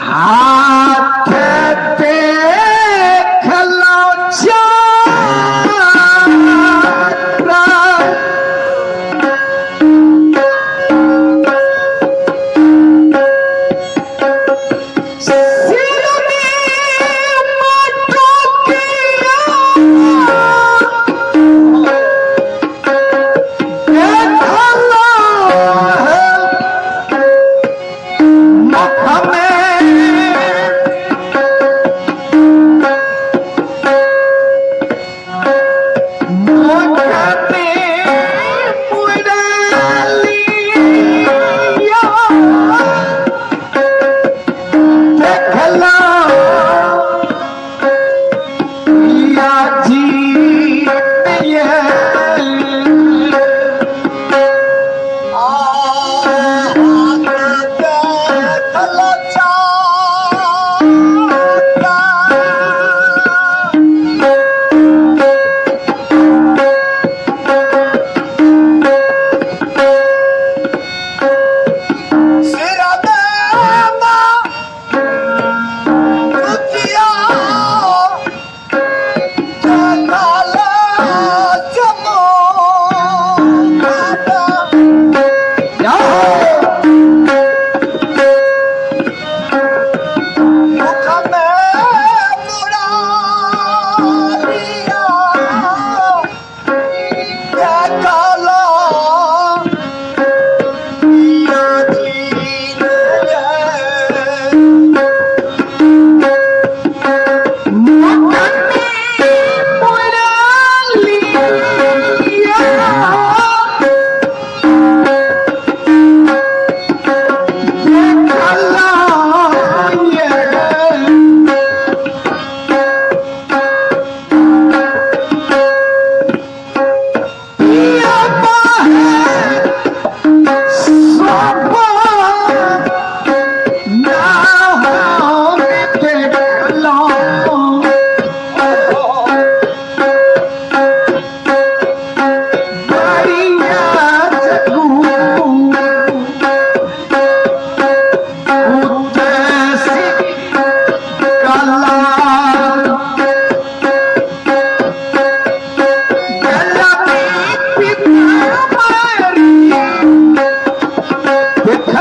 हाथ देख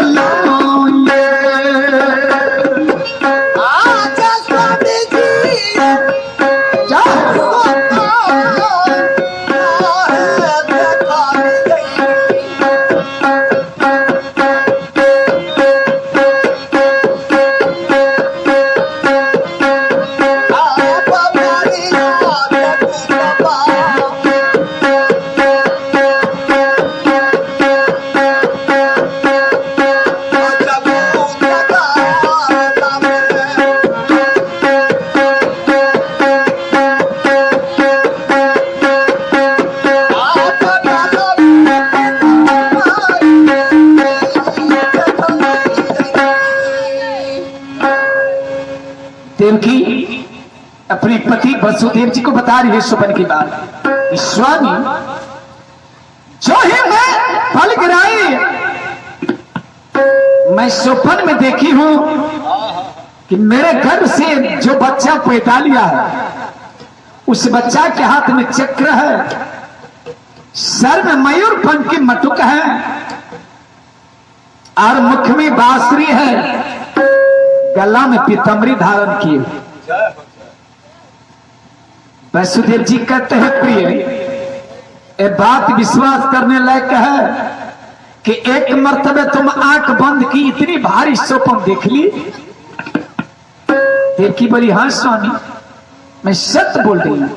लो देवकी अपने पति वसुदेव जी को बता रही है स्वप्न की बात। स्वामी जो है मैं फल गिराई, मैं स्वप्न में देखी हूं कि मेरे गर्भ से जो बच्चा पैदा लिया है उस बच्चा के हाथ में चक्र है, सर में मयूर पंख की मटुक है और मुख में बांसुरी है, गला में पीतम्बरी धारण किए। वसुदेव जी कहते हैं प्रिय ये बात विश्वास करने लायक है कि एक मर्तबे तुम आंख बंद की इतनी भारी स्वप्न देख ली। देवकी बोली हाँ स्वामी मैं सत्य बोल रही हूं।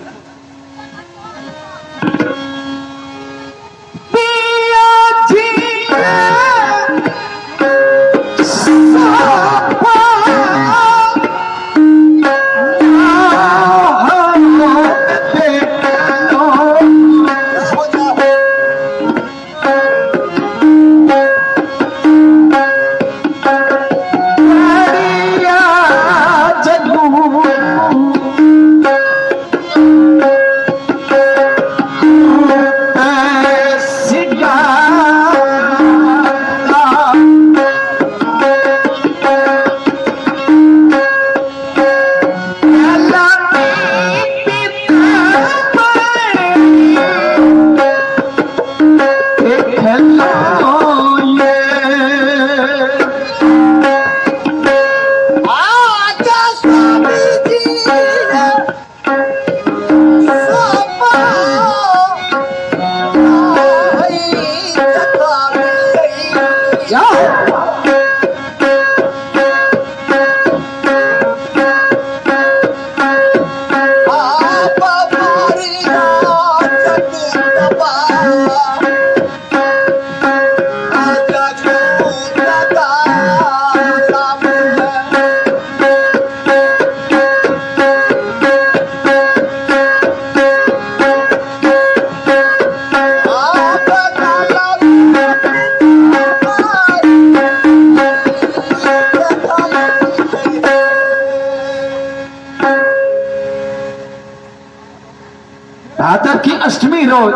अष्टमी रोज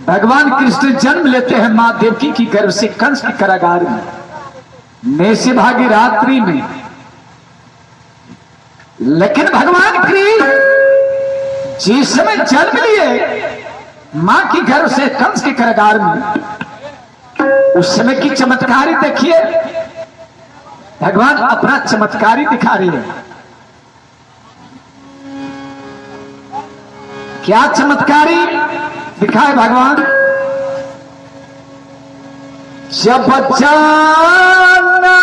भगवान कृष्ण जन्म लेते हैं मां देवकी की गर्भ से कंस के कारागार में से भागी रात्रि में। लेकिन भगवान कृष्ण जिस समय जन्म लिए मां की गर्भ से कंस के कारागार में, उस समय की चमत्कारी देखिए, भगवान अपना चमत्कारी दिखा रही है। क्या चमत्कारी दिखाए भगवान? जब जाना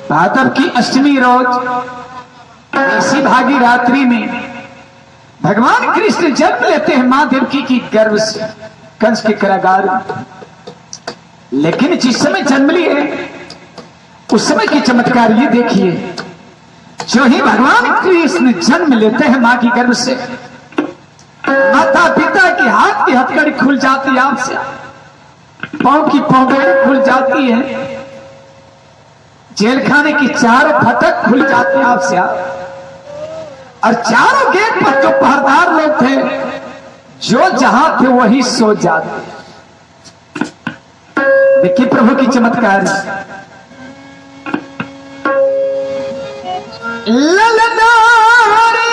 भादव की अष्टमी रोज ऐसी भागी रात्रि में भगवान कृष्ण जन्म लेते हैं मां देवकी की गर्भ से कंस के कारागार में। लेकिन जिस समय जन्म लिए उस समय की चमत्कार ये देखिए, जो ही भगवान कृष्ण जन्म लेते हैं मां की गर्भ से, माता पिता की हाथ की हथकड़ी खुल जाती है आपसे, पांव की पांवड़ी खुल जाती है, जेल खाने की चारों फटक खुल जाती है आपसे, और चारों गेट पर जो पहरेदार लोग थे, जो जहां थे वही सो जाते। देखिए प्रभु की चमत्कार। ललना रे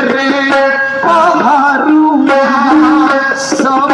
रे पहाड़ू सब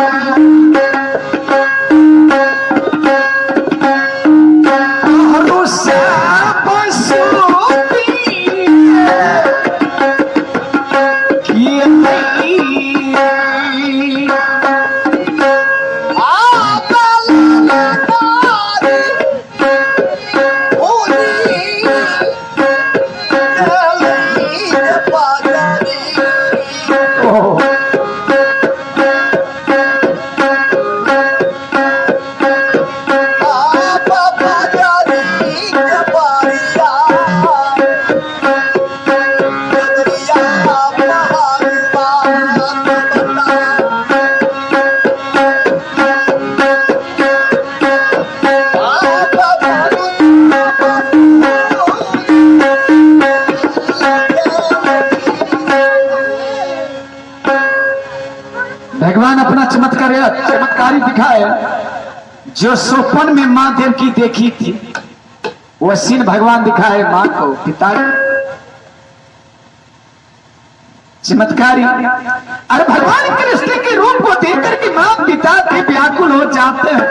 तारीफ दिखाए जो स्वप्न में मां देव की देखी थी, वो सीन भगवान दिखाए मां को पिता चमत्कारी। अरे भगवान कृष्ण के रूप को देखकर के मां पिता के व्याकुल हो जाते हैं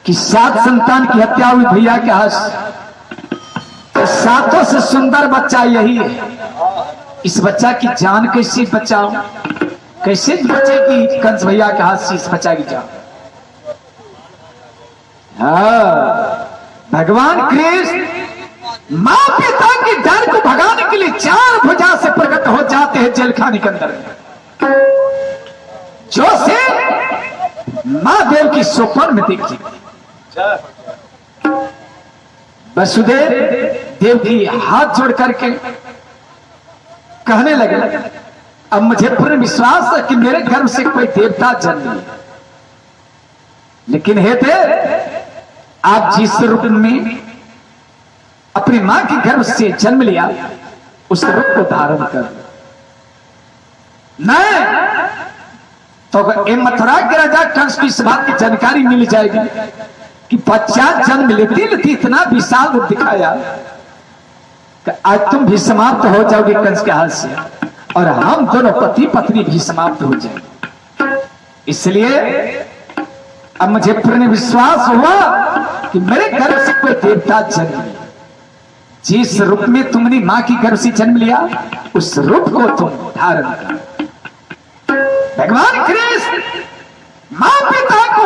कि 7 संतान की हत्या हुई भैया के हाथ, तो 7 से सुंदर बच्चा यही है। इस बच्चा की जान कैसे बचाओ, कैसे बचेगी कंस भैया के हाथ से इस बच्चा की जान। हाँ, भगवान कृष्ण मां पिता के डर को भगाने के लिए 4 भुजा से प्रकट हो जाते हैं जेलखाने के अंदर, जो से मां देव की स्वप्न में देखी। वसुदेव देव की हाथ जोड़ करके कहने लगे, अब मुझे पूर्ण विश्वास है कि मेरे गर्भ से कोई देवता जन्म लिया, लेकिन हे देव, आप जिस रूप में अपनी मां के गर्भ से जन्म लिया उस रूप को धारण कर। नहीं तो मथुरा के राजा कंस को इस बात की जानकारी मिल जाएगी कि बच्चा जन्म लेते लेते इतना विशाल रूप दिखाया कि आज तुम भी समाप्त हो जाओगे कंस के हाथ से, और हम दोनों पति पत्नी भी समाप्त हो जाएंगे। इसलिए अब मुझे पूर्ण विश्वास हुआ कि मेरे गर्भ से कोई देवता जन्म लिया। जिस रूप में तुमने मां की गर्भ से जन्म लिया उस रूप को तुम धारण कर। भगवान कृष्ण मां पिता को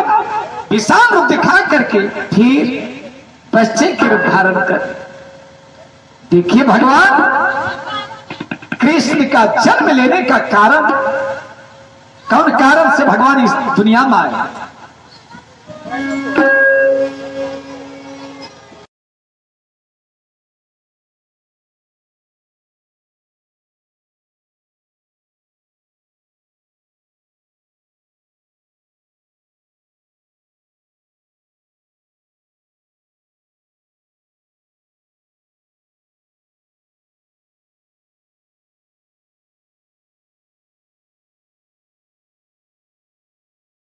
विशाल रूप दिखा करके फिर बच्चे के रूप धारण कर। देखिए भगवान कृष्ण का जन्म लेने का कारण, कौन कारण से भगवान इस दुनिया में आए।